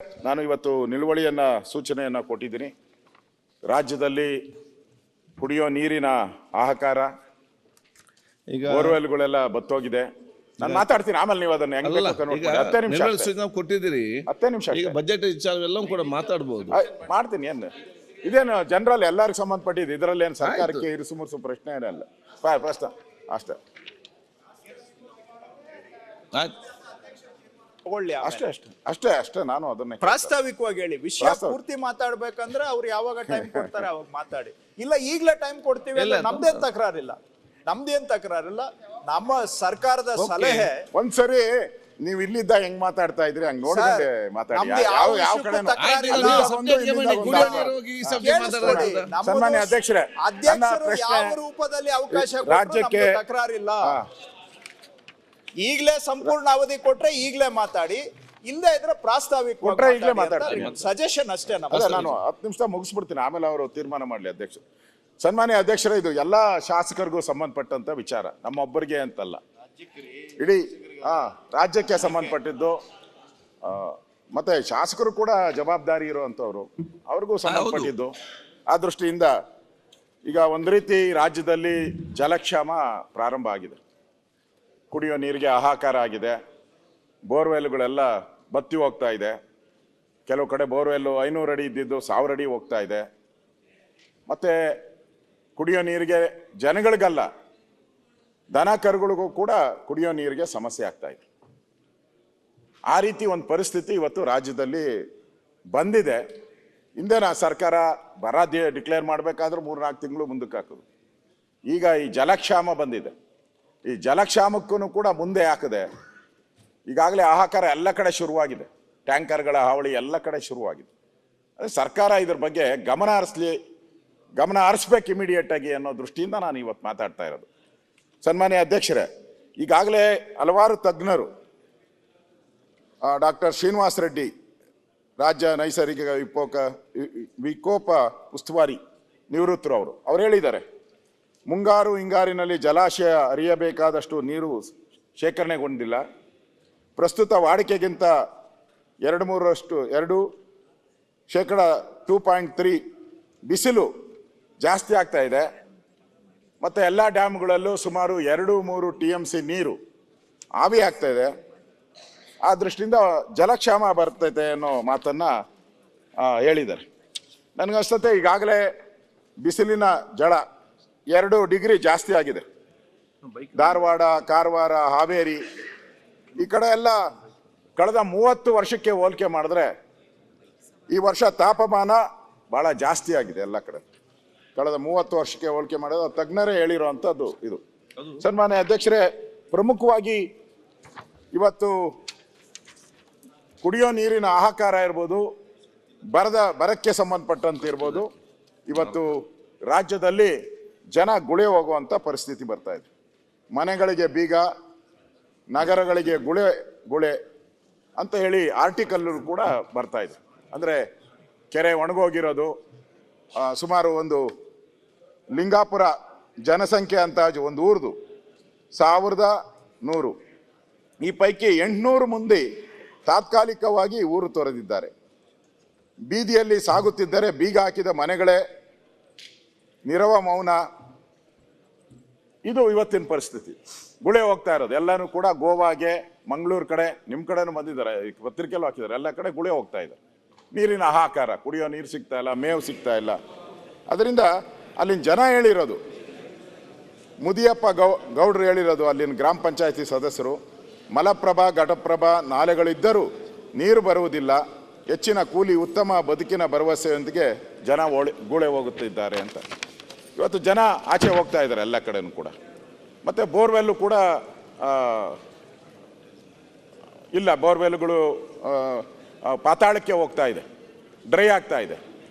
ನಾನು ಇವತ್ತು ನಿಲುವಳಿಯನ್ನ ಸೂಚನೆಯನ್ನ ಕೊಟ್ಟಿದ್ದೀನಿ. ರಾಜ್ಯದಲ್ಲಿ ಕುಡಿಯೋ ನೀರಿನ ಹಾಹಾಕಾರ, ಈಗ ಬೋರ್ವೆಲ್ಗಳೆಲ್ಲ ಬತ್ತೋಗಿದೆ. ನಾನು ಮಾತಾಡ್ತೀನಿ, ಆಮೇಲೆ ನೀವು ಅದನ್ನ ಹೆಂಗ್ ಬೇಕು ಕನ್ವರ್ಟ್ ಮಾಡಿ. 10 ನಿಮಿಷ ಕೊಟ್ಟಿದ್ದೀರಿ. 10 ನಿಮಿಷ ಈಗ ಬಜೆಟ್ ವಿಚಾರವೆಲ್ಲ ಕೂಡ ಮಾತಾಡ್ಬೋದು. ಮಾಡ್ತೀನಿ. ಏನು ಇದೇನು ಜನರಲ್ ಎಲ್ಲರಿಗೂ ಸಂಬಂಧಪಟ್ಟಿದ್ದು, ಇದರಲ್ಲಿ ಏನು ಸರ್ಕಾರಕ್ಕೆ ಇರಿಸುಮುರುಸು ಪ್ರಶ್ನೆ ಏನಲ್ಲ. ಪ್ರಶ್ನೆ ಅಷ್ಟೇ ಅಷ್ಟೇ. ನಾನು ಅದನ್ನ ಪ್ರಾಸ್ತಾವಿಕವಾಗಿ ಹೇಳಿ, ವಿಷಯ ಪೂರ್ತಿ ಮಾತಾಡ್ಬೇಕಂದ್ರೆ ಅವ್ರು ಯಾವಾಗ ಟೈಮ್ ಕೊಡ್ತಾರೆ ಅವಾಗ ಮಾತಾಡಿ. ಇಲ್ಲ ಈಗಲೇ ಟೈಮ್ ಕೊಡ್ತೀವಿ, ನಮ್ದೇನ್ ತಕರಾರಿಲ್ಲ. ನಮ್ಮ ಸರ್ಕಾರದ ಸಲಹೆ. ಒಂದ್ಸರಿ ನೀವು ಇಲ್ಲಿದ್ದ ಹೆಂಗ್ ಮಾತಾಡ್ತಾ ಇದ್ರಿ ಹಂಗ್ ನೋಡ್ಕೊಂಡೆ ಮಾತಾಡಿ. ಯಾವ ಕಡೆ ಸನ್ಮಾನ್ಯ ಅಧ್ಯಕ್ಷರೇ, ಯಾವ ರೂಪದಲ್ಲಿ ಅವಕಾಶ ರಾಜ್ಯಕ್ಕೆ ತಕರಾರಿಲ್ಲ. ಈಗಲೇ ಸಂಪೂರ್ಣ ಅವಧಿ ಕೊಟ್ರೆ ಈಗಲೇ ಮಾತಾಡಿ, ಇಲ್ಲೇ ಇದ್ರೆ ಪ್ರಾಸ್ತಾವಿಕ ಕೊಟ್ರೆ ಈಗಲೇ ಮಾತಾಡ್ತೀನಿ. ಸಜೆಷನ್ ಅಷ್ಟೇ. ನಾನು 10 ನಿಮಿಷ ಮುಗಿಸ್ಬಿಡ್ತೀನಿ, ಆಮೇಲೆ ಅವರು ತೀರ್ಮಾನ ಮಾಡ್ಲಿ ಅಧ್ಯಕ್ಷ. ಸನ್ಮಾನ್ಯ ಅಧ್ಯಕ್ಷರೇ, ಇದು ಎಲ್ಲಾ ಶಾಸಕರಿಗೂ ಸಂಬಂಧಪಟ್ಟಂತ ವಿಚಾರ, ನಮ್ಮೊಬ್ಬರಿಗೆ ಅಂತಲ್ಲ, ಇಡೀ ರಾಜ್ಯಕ್ಕೆ ಸಂಬಂಧಪಟ್ಟಿದ್ದು. ಮತ್ತೆ ಶಾಸಕರು ಕೂಡ ಜವಾಬ್ದಾರಿ ಇರುವಂತವ್ರು, ಅವ್ರಿಗೂ ಸಂಬಂಧಪಟ್ಟಿದ್ದು. ಆ ದೃಷ್ಟಿಯಿಂದ ಈಗ ಒಂದ್ ರೀತಿ ರಾಜ್ಯದಲ್ಲಿ ಜಲಕ್ಷಾಮ ಪ್ರಾರಂಭ ಆಗಿದೆ. ಕುಡಿಯೋ ನೀರಿಗೆ ಹಾಹಾಕಾರ ಆಗಿದೆ. ಬೋರ್ವೆಲ್ಗಳೆಲ್ಲ ಬತ್ತಿ ಹೋಗ್ತಾ ಇದೆ. ಕೆಲವು ಕಡೆ ಬೋರ್ವೆಲ್ಲು 500 ಅಡಿ ಇದ್ದಿದ್ದು 1000 ಅಡಿ ಹೋಗ್ತಾ ಇದೆ. ಮತ್ತೆ ಕುಡಿಯೋ ನೀರಿಗೆ ಜನಗಳಿಗಲ್ಲ, ದನ ಕರುಗಳಿಗೂ ಕೂಡ ಕುಡಿಯೋ ನೀರಿಗೆ ಸಮಸ್ಯೆ ಆಗ್ತಾ ಇದೆ. ಆ ರೀತಿ ಒಂದು ಪರಿಸ್ಥಿತಿ ಇವತ್ತು ರಾಜ್ಯದಲ್ಲಿ ಬಂದಿದೆ. ಹಿಂದೆ ಸರ್ಕಾರ ಬರ ಡಿಕ್ಲೇರ್ ಮಾಡಬೇಕಾದ್ರೂ 3-4 ತಿಂಗಳು ಮುಂದಕ್ಕೆ ಹಾಕೋದು. ಈಗ ಈ ಜಲಕ್ಷಾಮ ಬಂದಿದೆ. ಈ ಜಲಕ್ಷಾಮಕ್ಕೂ ಕೂಡ ಮುಂದೆ ಹಾಕದೆ ಈಗಾಗಲೇ ಹಾಹಾಕಾರ ಎಲ್ಲ ಕಡೆ ಶುರುವಾಗಿದೆ. ಟ್ಯಾಂಕರ್ಗಳ ಹಾವಳಿ ಎಲ್ಲ ಕಡೆ ಶುರುವಾಗಿದೆ. ಅದೇ ಸರ್ಕಾರ ಇದ್ರ ಬಗ್ಗೆ ಗಮನ ಹರಿಸ್ಬೇಕು ಇಮಿಡಿಯೇಟ್ ಆಗಿ ಅನ್ನೋ ದೃಷ್ಟಿಯಿಂದ ನಾನು ಇವತ್ತು ಮಾತಾಡ್ತಾ ಇರೋದು. ಸನ್ಮಾನ್ಯ ಅಧ್ಯಕ್ಷರೇ, ಈಗಾಗಲೇ ಹಲವಾರು ತಜ್ಞರು, ಡಾಕ್ಟರ್ ಶ್ರೀನಿವಾಸ್ ರೆಡ್ಡಿ ರಾಜ್ಯ ನೈಸರ್ಗಿಕ ವಿಕೋಪ ಉಸ್ತುವಾರಿ ನಿವೃತ್ತರು, ಅವ್ರು ಹೇಳಿದ್ದಾರೆ, ಮುಂಗಾರು ಹಿಂಗಾರಿನಲ್ಲಿ ಜಲಾಶಯ ಹರಿಯಬೇಕಾದಷ್ಟು ನೀರು ಶೇಖರಣೆಗೊಂಡಿಲ್ಲ. ಪ್ರಸ್ತುತ ವಾಡಿಕೆಗಿಂತ 2% ಬಿಸಿಲು ಜಾಸ್ತಿ ಆಗ್ತಾ ಇದೆ. ಮತ್ತು ಎಲ್ಲ ಡ್ಯಾಮ್ಗಳಲ್ಲೂ ಸುಮಾರು 2-3 TMC ನೀರು ಆವಿ ಆಗ್ತಾ ಇದೆ. ಆ ದೃಷ್ಟಿಯಿಂದ ಜಲಕ್ಷಾಮ ಬರ್ತೈತೆ ಅನ್ನೋ ಮಾತನ್ನು ಹೇಳಿದ್ದಾರೆ. ನನಗನ್ಸುತ್ತೆ ಈಗಾಗಲೇ ಬಿಸಿಲಿನ ಜಳ 2 ಡಿಗ್ರಿ ಜಾಸ್ತಿ ಆಗಿದೆ. ಧಾರವಾಡ, ಕಾರವಾರ, ಹಾವೇರಿ ಈ ಕಡೆ ಎಲ್ಲ ಕಳೆದ 30 ವರ್ಷಕ್ಕೆ ಹೋಲಿಕೆ ಮಾಡಿದ್ರೆ ಈ ವರ್ಷ ತಾಪಮಾನ ಭಾಳ ಜಾಸ್ತಿ ಆಗಿದೆ ಎಲ್ಲ ಕಡೆ. ಕಳೆದ 30 ವರ್ಷಕ್ಕೆ ಹೋಲಿಕೆ ಮಾಡಿದ್ರೆ ತಜ್ಞರೇ ಹೇಳಿರುವಂಥದ್ದು ಇದು. ಸನ್ಮಾನ್ಯ ಅಧ್ಯಕ್ಷರೇ, ಪ್ರಮುಖವಾಗಿ ಇವತ್ತು ಕುಡಿಯೋ ನೀರಿನ ಹಾಹಾಕಾರ ಇರ್ಬೋದು, ಬರಕ್ಕೆ ಸಂಬಂಧಪಟ್ಟಂತೆ ಇರ್ಬೋದು, ಇವತ್ತು ರಾಜ್ಯದಲ್ಲಿ ಜನ ಗುಳೆ ಹೋಗುವಂಥ ಪರಿಸ್ಥಿತಿ ಬರ್ತಾ ಇದೆ. ಮನೆಗಳಿಗೆ ಬೀಗ, ನಗರಗಳಿಗೆ ಗುಳೆ ಅಂತ ಹೇಳಿ ಆರ್ಟಿಕಲ್ ಕೂಡ ಬರ್ತಾ ಇದೆ. ಅಂದರೆ ಕೆರೆ ಒಣಗೋಗಿರೋದು, ಸುಮಾರು ಒಂದು ಲಿಂಗಾಪುರ ಜನಸಂಖ್ಯೆ ಅಂದಾಜು ಒಂದು ಊರ್ದು 1100. ಈ ಪೈಕಿ 800 ಮಂದಿ ತಾತ್ಕಾಲಿಕವಾಗಿ ಊರು ತೊರೆದಿದ್ದಾರೆ. ಬೀದಿಯಲ್ಲಿ ಸಾಗುತ್ತಿದ್ದರೆ ಬೀಗ ಹಾಕಿದ ಮನೆಗಳೇ ನಿರವ ಮೌನ. ಇದು ಇವತ್ತಿನ ಪರಿಸ್ಥಿತಿ. ಗುಳೆ ಹೋಗ್ತಾ ಇರೋದು ಎಲ್ಲನೂ ಕೂಡ. ಗೋವಾಗೆ, ಮಂಗಳೂರು ಕಡೆ, ನಿಮ್ಮ ಕಡೆನೂ ಬಂದಿದ್ದಾರೆ, ಪತ್ರಿಕೆಲ್ಲೂ ಹಾಕಿದ್ದಾರೆ, ಎಲ್ಲ ಕಡೆ ಗುಳೆ ಹೋಗ್ತಾ ಇದೆ. ನೀರಿನ ಹಾಹಾಕಾರ, ಕುಡಿಯೋ ನೀರು ಸಿಗ್ತಾ ಇಲ್ಲ, ಮೇವು ಸಿಗ್ತಾ ಇಲ್ಲ. ಅದರಿಂದ ಅಲ್ಲಿನ ಜನ ಹೇಳಿರೋದು, ಮುದಿಯಪ್ಪ ಗೌಡ್ರು ಹೇಳಿರೋದು, ಅಲ್ಲಿನ ಗ್ರಾಮ ಪಂಚಾಯತಿ ಸದಸ್ಯರು, ಮಲಪ್ರಭಾ ಘಟಪ್ರಭಾ ನಾಲೆಗಳಿದ್ದರೂ ನೀರು ಬರುವುದಿಲ್ಲ. ಹೆಚ್ಚಿನ ಕೂಲಿ, ಉತ್ತಮ ಬದುಕಿನ ಭರವಸೆಯೊಂದಿಗೆ ಜನ ಗುಳೆ ಹೋಗುತ್ತಿದ್ದಾರೆ ಅಂತ. ಇವತ್ತು ಜನ ಆಚೆ ಹೋಗ್ತಾ ಇದ್ದಾರೆ ಎಲ್ಲ ಕಡೆನೂ ಕೂಡ. ಮತ್ತು ಬೋರ್ವೆಲ್ಲು ಕೂಡ ಇಲ್ಲ, ಬೋರ್ವೆಲ್ಗಳು ಪಾತಾಳಕ್ಕೆ ಹೋಗ್ತಾ ಇದೆ, ಡ್ರೈ ಆಗ್ತಾ ಇದೆ.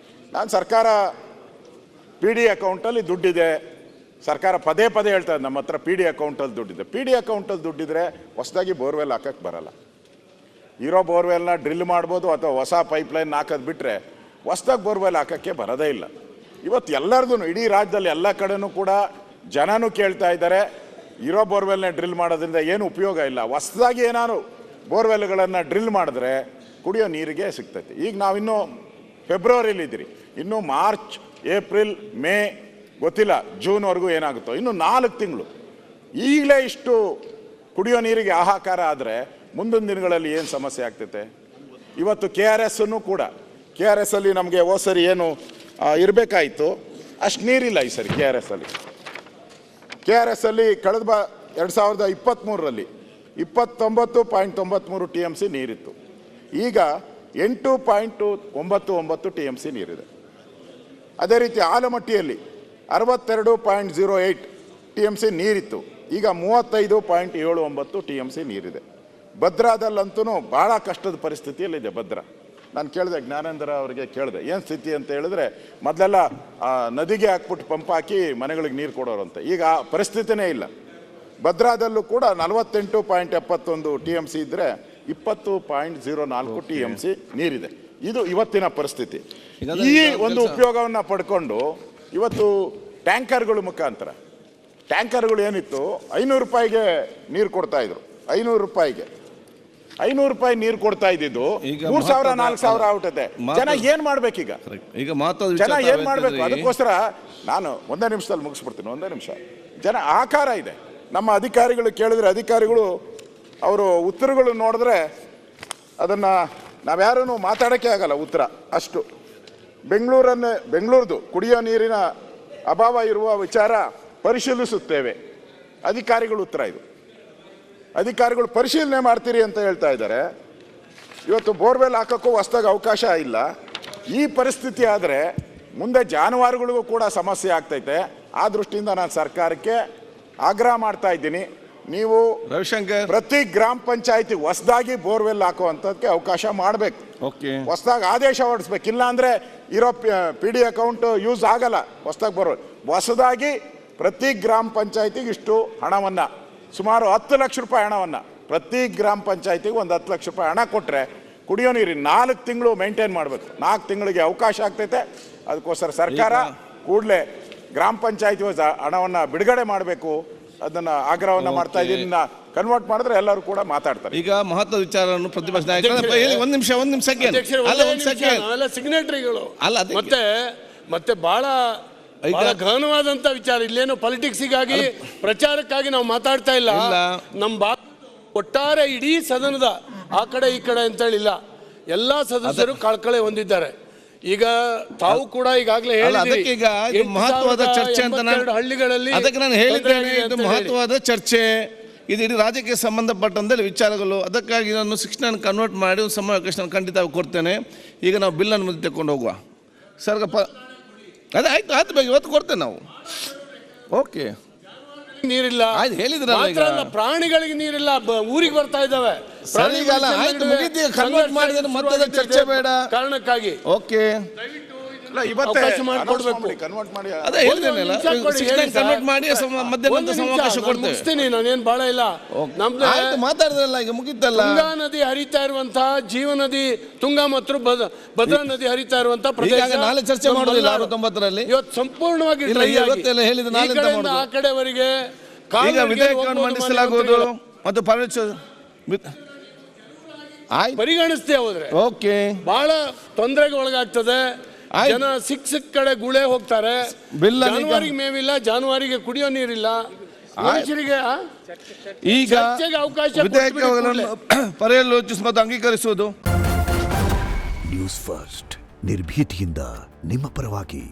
ನಾನು ಸರ್ಕಾರ PD ಅಕೌಂಟಲ್ಲಿ ದುಡ್ಡಿದೆ, ಸರ್ಕಾರ ಪದೇ ಹೇಳ್ತಾ ಇದೆ ನಮ್ಮ ಹತ್ರ PD ಅಕೌಂಟಲ್ಲಿ ದುಡ್ಡಿದೆ. PD ಅಕೌಂಟಲ್ಲಿ ದುಡ್ಡಿದ್ರೆ ಹೊಸದಾಗಿ ಬೋರ್ವೆಲ್ ಹಾಕಕ್ಕೆ ಬರಲ್ಲ. ಇರೋ ಬೋರ್ವೆಲ್ನ ಡ್ರಿಲ್ ಮಾಡ್ಬೋದು ಅಥವಾ ಹೊಸ ಪೈಪ್ಲೈನ್ ಹಾಕೋದು ಬಿಟ್ಟರೆ ಹೊಸದಾಗಿ ಬೋರ್ವೆಲ್ ಹಾಕೋಕ್ಕೆ ಬರೋದೇ ಇಲ್ಲ. ಇವತ್ತು ಎಲ್ಲರದೂ ಇಡೀ ರಾಜ್ಯದಲ್ಲಿ ಎಲ್ಲ ಕಡೆನೂ ಕೂಡ ಜನನೂ ಕೇಳ್ತಾ ಇದ್ದಾರೆ, ಇರೋ ಬೋರ್ವೆಲ್ನ ಡ್ರಿಲ್ ಮಾಡೋದ್ರಿಂದ ಏನು ಉಪಯೋಗ ಇಲ್ಲ. ಹೊಸದಾಗಿ ಏನಾದ್ರು ಬೋರ್ವೆಲ್ಗಳನ್ನು ಡ್ರಿಲ್ ಮಾಡಿದ್ರೆ ಕುಡಿಯೋ ನೀರಿಗೆ ಸಿಗ್ತೈತೆ. ಈಗ ನಾವಿನ್ನೂ ಫೆಬ್ರವರಿಲಿದ್ದೀರಿ, ಇನ್ನು ಮಾರ್ಚ್, ಏಪ್ರಿಲ್, ಮೇ ಗೊತ್ತಿಲ್ಲ, ಜೂನ್ವರೆಗೂ ಏನಾಗುತ್ತೋ, ಇನ್ನು 4 ತಿಂಗಳು. ಈಗಲೇ ಇಷ್ಟು ಕುಡಿಯೋ ನೀರಿಗೆ ಹಾಹಾಕಾರ ಆದರೆ ಮುಂದಿನ ದಿನಗಳಲ್ಲಿ ಏನು ಸಮಸ್ಯೆ ಆಗ್ತೈತೆ? ಇವತ್ತು KRS ಕೂಡ, KRS ಅಲ್ಲಿ ನಮಗೆ ಹೋದ ಸರಿ ಏನು ಇರಬೇಕಾಯಿತು ಅಷ್ಟು ನೀರಿಲ್ಲ ಈ ಸರಿ. KRS ಅಲ್ಲಿ ಕಳೆದ 2023ರಲ್ಲಿ 29.93 TMC ನೀರಿತ್ತು. ಈಗ 8.99 TMC ನೀರಿದೆ. ಅದೇ ರೀತಿ ಆಲಮಟ್ಟಿಯಲ್ಲಿ 62.08 TMC ನೀರಿತ್ತು. ಈಗ 35.79 TMC ನೀರಿದೆ. ಭದ್ರಾದಲ್ಲಂತೂ ಭಾಳ ಕಷ್ಟದ ಪರಿಸ್ಥಿತಿಯಲ್ಲಿದೆ ಭದ್ರಾ. ನಾನು ಕೇಳಿದೆ ಜ್ಞಾನೇಂದ್ರ ಅವರಿಗೆ, ಕೇಳಿದೆ ಏನು ಸ್ಥಿತಿ ಅಂತ ಹೇಳಿದ್ರೆ, ಮೊದಲೆಲ್ಲ ನದಿಗೆ ಹಾಕ್ಬಿಟ್ಟು ಪಂಪ್ ಹಾಕಿ ಮನೆಗಳಿಗೆ ನೀರು ಕೊಡೋರಂತೆ. ಈಗ ಆ ಪರಿಸ್ಥಿತಿನೇ ಇಲ್ಲ. ಭದ್ರಾದಲ್ಲೂ ಕೂಡ 48.71 TMC ಇದ್ದರೆ 20.04 TMC ನೀರಿದೆ. ಇದು ಇವತ್ತಿನ ಪರಿಸ್ಥಿತಿ. ಈ ಒಂದು ಉಪಯೋಗವನ್ನು ಪಡ್ಕೊಂಡು ಇವತ್ತು ಟ್ಯಾಂಕರ್ಗಳ ಮುಖಾಂತರ, ಟ್ಯಾಂಕರ್ಗಳು ಏನಿತ್ತು 500 ರೂಪಾಯಿಗೆ ನೀರು ಕೊಡ್ತಾ ಇದ್ರು. 500 ರೂಪಾಯಿಗೆ 500 ರೂಪಾಯಿ ನೀರು ಕೊಡ್ತಾ ಇದ್ದಿದ್ದು 3,000-4,000 ಆಗ್ಬಿಟ್ಟದೆ. ಜನ ಏನ್ ಮಾಡ್ಬೇಕೀಗ? ಈಗ ಜನ ಏನ್ ಮಾಡ್ಬೇಕು? ಅದಕ್ಕೋಸ್ಕರ ನಾನು ಒಂದೇ ನಿಮಿಷದಲ್ಲಿ ಮುಗಿಸ್ಬಿಡ್ತೀನಿ. ಒಂದೇ ನಿಮಿಷ. ಜನ ಆಕಾರ ಇದೆ. ನಮ್ಮ ಅಧಿಕಾರಿಗಳು ಕೇಳಿದ್ರೆ, ಅಧಿಕಾರಿಗಳು ಅವರು ಉತ್ತರಗಳು ನೋಡಿದ್ರೆ ಅದನ್ನ ನಾವ್ಯಾರೂ ಮಾತಾಡೋಕ್ಕೆ ಆಗಲ್ಲ ಉತ್ತರ. ಅಷ್ಟು ಬೆಂಗಳೂರದು ಕುಡಿಯೋ ನೀರಿನ ಅಭಾವ ಇರುವ ವಿಚಾರ ಪರಿಶೀಲಿಸುತ್ತೇವೆ. ಅಧಿಕಾರಿಗಳು ಉತ್ತರ ಇದು. ಅಧಿಕಾರಿಗಳು ಪರಿಶೀಲನೆ ಮಾಡ್ತೀರಿ ಅಂತ ಹೇಳ್ತಾ ಇದ್ದಾರೆ. ಇವತ್ತು ಬೋರ್ವೆಲ್ ಹಾಕೋಕ್ಕೂ ಹೊಸದಾಗಿ ಅವಕಾಶ ಇಲ್ಲ. ಈ ಪರಿಸ್ಥಿತಿ ಆದರೆ ಮುಂದೆ ಜಾನುವಾರುಗಳಿಗೂ ಕೂಡ ಸಮಸ್ಯೆ ಆಗ್ತೈತೆ. ಆ ದೃಷ್ಟಿಯಿಂದ ನಾನು ಸರ್ಕಾರಕ್ಕೆ ಆಗ್ರಹ ಮಾಡ್ತಾ ಇದ್ದೀನಿ, ನೀವು ರವಿಶಂಕರ್ ಪ್ರತಿ ಗ್ರಾಮ ಪಂಚಾಯತಿ ಹೊಸದಾಗಿ ಬೋರ್ವೆಲ್ ಹಾಕುವಂಥದ್ದಕ್ಕೆ ಅವಕಾಶ ಮಾಡಬೇಕು. ಹೊಸದಾಗಿ ಆದೇಶ ಹೊರಡಿಸ್ಬೇಕು. ಇಲ್ಲ ಅಂದರೆ ಇರೋ PD ಅಕೌಂಟ್ ಯೂಸ್ ಆಗಲ್ಲ. ಹೊಸದಾಗಿ ಪ್ರತಿ ಗ್ರಾಮ ಪಂಚಾಯತಿಗೆ ಇಷ್ಟು ಹಣವನ್ನು, ಸುಮಾರು 10 ಲಕ್ಷ ರೂಪಾಯಿ ಹಣವನ್ನು ಪ್ರತಿ ಗ್ರಾಮ ಪಂಚಾಯತಿಗೆ ಒಂದು 10 ಲಕ್ಷ ರೂಪಾಯಿ ಹಣ ಕೊಟ್ಟರೆ ಕುಡಿಯೋ ನೀರಿನ 4 ತಿಂಗಳು ಮೇಂಟೈನ್ ಮಾಡಬೇಕು. 4 ತಿಂಗಳಿಗೆ ಅವಕಾಶ ಆಗ್ತೈತೆ. ಅದಕ್ಕೋಸ್ಕರ ಸರ್ಕಾರ ಕೂಡಲೇ ಗ್ರಾಮ ಪಂಚಾಯತಿ ಹಣವನ್ನು ಬಿಡುಗಡೆ ಮಾಡಬೇಕು. ಅದನ್ನು ಆಗ್ರಹವನ್ನು ಮಾಡ್ತಾ ಇದ್ದೀನಿ. ಕನ್ವರ್ಟ್ ಮಾಡಿದ್ರೆ ಎಲ್ಲರೂ ಕೂಡ ಮಾತಾಡ್ತಾರೆ. ಈಗ ಮಹತ್ವದ ವಿಚಾರವನ್ನು ಪ್ರತಿಪಕ್ಷ ನಾಯಕರು ಒಂದು ನಿಮಿಷ ಸಿಗ್ನೇಟರಿಗಳು ಅಲ್ಲ, ಮತ್ತೆ ಬಹಳ ಗಹನವಾದಂತ ವಿಚಾರ. ಇಲ್ಲೇನು ಪೊಲಿಟಿಕ್ಸಿಗಾಗಿ ಪ್ರಚಾರಕ್ಕಾಗಿ ನಾವು ಮಾತಾಡ್ತಾ ಇಲ್ಲ. ನಮ್ಮ ಒಟ್ಟಾರೆ ಇಡೀ ಸದನದ ಆ ಕಡೆ ಈ ಕಡೆ ಅಂತ ಹೇಳಿಲ್ಲ, ಎಲ್ಲಾ ಸದಸ್ಯರು ಕಳಕಳೆ ಹೊಂದಿದ್ದಾರೆ. ಈಗ ತಾವು ಕೂಡ ಈಗಾಗಲೇ ಈಗ ಮಹತ್ವದ ಚರ್ಚೆ ಅಂತ ಹಳ್ಳಿಗಳಲ್ಲಿ ಅದಕ್ಕೆ ನಾನು ಹೇಳಿದ್ದೇನೆ. ಇದು ಮಹತ್ವದ ಚರ್ಚೆ, ಇದು ಇಡೀ ರಾಜ್ಯಕ್ಕೆ ಸಂಬಂಧಪಟ್ಟಂತೆ ವಿಚಾರಗಳು. ಅದಕ್ಕಾಗಿ ನಾನು 69 ಕನ್ವರ್ಟ್ ಮಾಡಿ ಒಂದು ಸಮಾವೇಶ ಖಂಡಿತ ಕೊಡ್ತೇನೆ. ಈಗ ನಾವು ಬಿಲ್ಲನ್ನು ಮುಂದೆ ತಗೊಂಡು ಹೋಗುವ ಸರ್. ಅದೇ ಆಯ್ತು ಬೇಕು, ಇವತ್ತು ಕೊಡ್ತೇವೆ ನಾವು. ಓಕೆ, ನೀರಿಲ್ಲ ಹೇಳಿದ್ರಲ್ಲ, ಪ್ರಾಣಿಗಳಿಗೆ ನೀರಿಲ್ಲ, ಊರಿಗೆ ಬರ್ತಾ ಇದ್ದಾವೆ. ಕನ್ವರ್ಟ್ ಮಾಡಿದ್ರೆ ಮತ್ತೆ ಚರ್ಚೆ ಬೇಡ ಕಾರಣಕ್ಕಾಗಿ. ಓಕೆ, ಮುಗಿಸ್ತೀನಿ, ನಾನೇನು ಬಾಳ ಇಲ್ಲ. ಮಾತಾಡಿದ್ರಲ್ಲ, ಈಗ ಮುಗಿತಲ್ಲ. ತುಂಗಾ ನದಿ ಹರಿತಾ ಇರುವಂತಹ ಜೀವ ನದಿ, ತುಂಗಾ ಮತ್ತು ಭದ್ರಾ ನದಿ ಹರಿತಾ ಇರುವಂತಹ ಪ್ರದೇಶ ನಾಳೆ ಚರ್ಚೆ ಮಾಡೋದಿಲ್ಲ. 69ರಲ್ಲಿ ಇವತ್ತು ಸಂಪೂರ್ಣವಾಗಿ ಆ ಕಡೆವರೆಗೆ ವಿಧೇಯಕವನ್ನು ಮಂಡಿಸಲಾಗುವುದು ಮತ್ತು ಪರಿಗಣಿಸ್ತೇ ಹೋದ್ರೆ ಓಕೆ ಬಹಳ ತೊಂದರೆಗೆ ಒಳಗಾಗ್ತದೆ. ಜನ ಸಿಕ್ ಕಡೆ ಗುಳೆ ಹೋಗ್ತಾರೆ. ಜಾನುವಾರಿಗೆ ಮೇವಿಲ್ಲ, ಜಾನುವಾರಿಗೆ ಕುಡಿಯೋ ನೀರಿಲ್ಲ, ಮನುಷ್ಯರಿಗೆ ಈಗ ಅವಕಾಶ ವಿಧೇಯಕಗಳನ್ನು ಪರ್ಯಾಲೋಚಿಸಿ ಮತ್ತು ಅಂಗೀಕರಿಸುವುದು. ನ್ಯೂಸ್ ಫಸ್ಟ್, ನಿರ್ಭೀತಿಯಿಂದ ನಿಮ್ಮ ಪರವಾಗಿ.